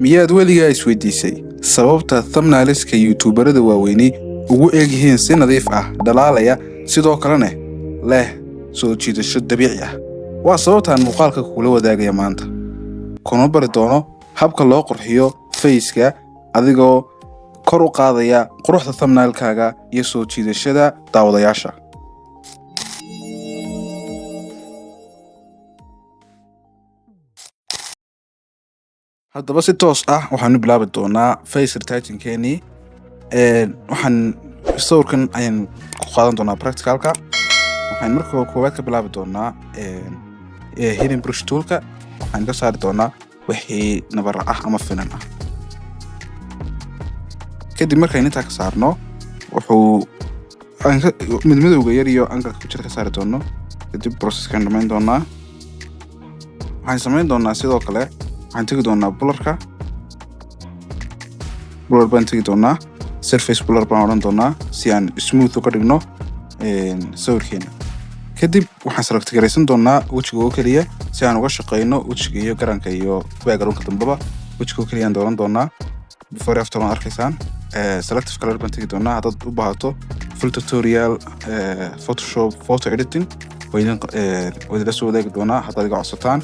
miyaad weligaa isweydiisay sababta thumbnail-ka YouTuberada waaweyni ugu eegyihiin si nadiif ah, dhalaalaya, sidoo kalena leh soo jiidasho dabiici ah? Waa sababtaan muuqaalka kula wadaagaya maanta. Kuna bari doono habka loo qurxiyo face-ka adigoo kor u qaadaya quruxda thumbnail-kaaga iyo soo jiidashada daawadayaasha. haddaba si toos ah waxaan bilaabi doonaa face retouching-keeni. waxaan sawirkan ayaan ku qaadan doonaa practicalka. waxaan marka koowaad ka bilaabi doonaa hidden brush toolka. waxaan ka saari doonaa wixii nabar ah ama finan ah. kadib markaan intaa ka saarno wuxuu midowga yar iyo angalka ku jira ka saari doono. kadib processkan dhamayn doonaa. waxaan samayn doonaa sidoo kale waxaan tegi doonaa blurka. blur baan tegi doonaa. surface blur baan odhan doonaa si aan smooth uga dhigno sawirkeena. kadib waxaan select garaysan doonaa wajiga oo keliya si aan uga shaqeyno wajiga iyo garanka iyo backgroundka dambaba. wajiga oo keliya aan dooran doonaa. before after waan arkaysaan. selective color baan tegi doonaa. haddaad u baahato full tutorial Photoshop photo editing way idinla soo wadaagi doonaa haddaad iga codsataan.